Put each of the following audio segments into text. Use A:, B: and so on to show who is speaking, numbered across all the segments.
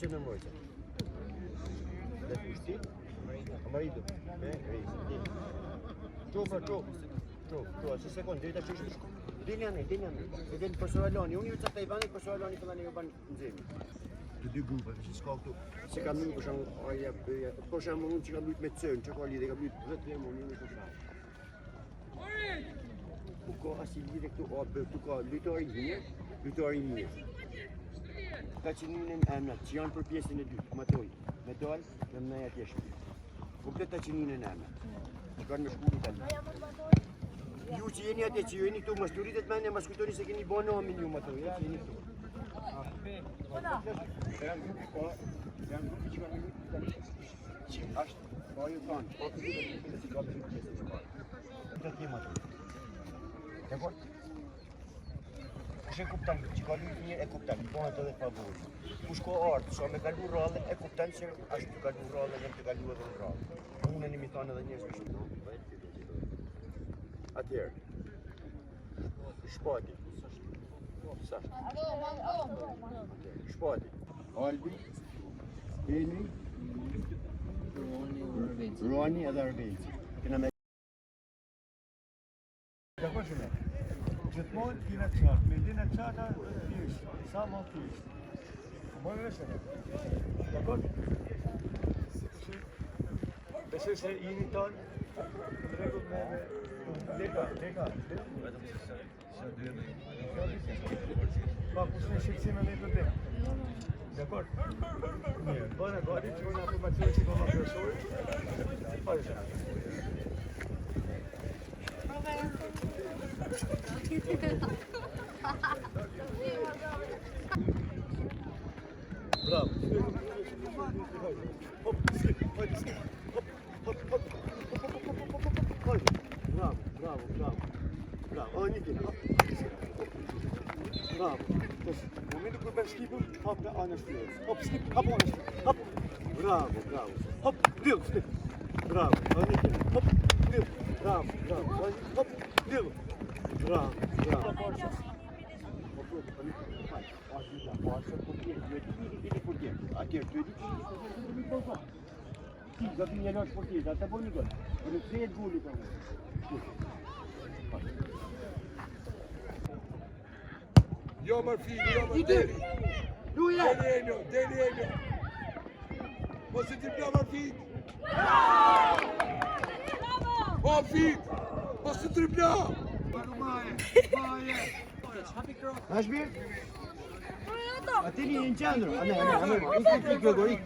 A: se në mojtë. Dhe të pushti, amaridu, me rejtë. Qo, asë sekundë, drejta që ishë shku. Dini janë, e del Kosovaloni, unë ju të të Ivanit, Kosovaloni këllani ju banë në zemi. Të dy grupe, që s'ka këtu. Se ka mund, për shemë unë që ka lujt me cënë, që ka lidhe, ka lujt 10 jemë, unë në të ku ka asi lidhe këtu, tu ka lujtari mirë. Ka që njën e emnat, që janë për pjesën e dytë, matoj, medal dhe mënaja tjeshtë. Komplet ta që njën e emnat, që kanë me shku në tali. Ju që jeni atë që ju jeni këtu, mashturitet mene, mas kujtoni se keni bo nomin ju matoj, ja që jeni këtu. Janë grupi që kanë një që ashtë, pa ju kanë, pa të zhjë si ka përgjë pjesë që parë. Këtë të matoj. Dekor? Kush e kuptan që ka lujt mirë e kuptan, i bëhet edhe favorë. Kush ka ardhë, sa me kalu rrallë e kuptan që ashtë të kalu rrallë dhe të kalu edhe në rrallë. Unë e një mi thanë edhe njërës me shumë. Atjerë. Shpati. Shpati. Albi. Henry. Roni edhe Arbenci. Këna me... Dakor shumë. Gjithmonë kina qatë, me dina qata thjeshtë, sa ma thjeshtë. Mënë veshë dakor? Besoj se jini tonë, në rregull me leka. Pa, kush në shqipsime me të dekë. Dakor? Mirë, bëna gati që unë informacione që bëma kërësori. Pa dhe bravo. Hop, skip. Hop. Bravo. Nikin. Bravo. Momentu kur bën skipin, hop në anës tjetër. Hop, skip, hop anës. Hop. Bravo. Hop, drill, skip. Bravo. Nikin. Hop, drill. Bravo. Hop, drill. Bravo. Atje, ty e di që mi përfa. Ti, gati një lash për tjetë, atë bërë një gëllë. Për në 3 gulli për në.
B: Jo mërë Deli. Deli Enjo. Mos e ti pla mërë fid. O fid. Mos e ti pla. Maje.
A: Ashbir? Atini në qendrë. Ikë Gregor, ikë.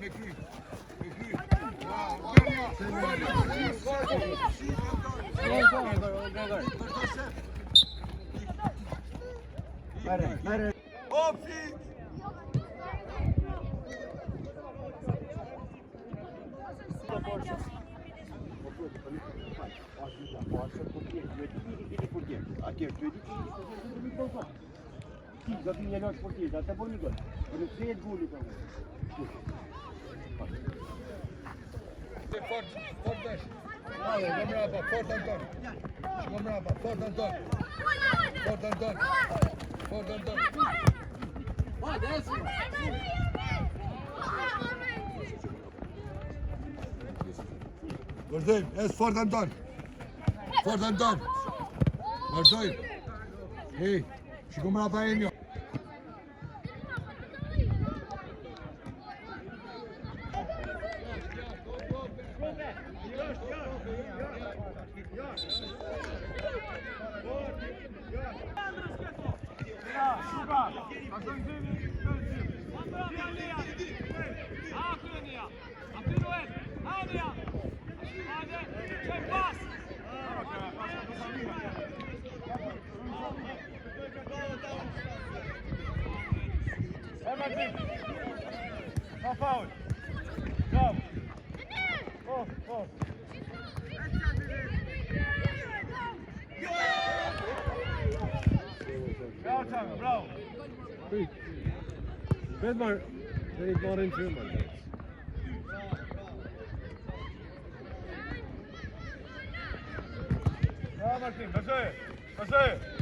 A: Merre.
B: O fid.
A: Atje, ty e di që mi përfa. Ti, gati një lash për tjetë, atë bërë një gëllë. Për në 3 gulli për në.
B: Fort desh. Hajde, go mrapa, fort Anton. Shko mrapa, fort Anton. Vazhdojmë, fort Anton. Vazhdojmë. Hej, shko mrapa Enjo.
C: No foul. Bravo. Oh. Bravo, Tango, bravo.
D: Vet maar, ben ik maar in film man.
C: Bravo Martin, wat zei je?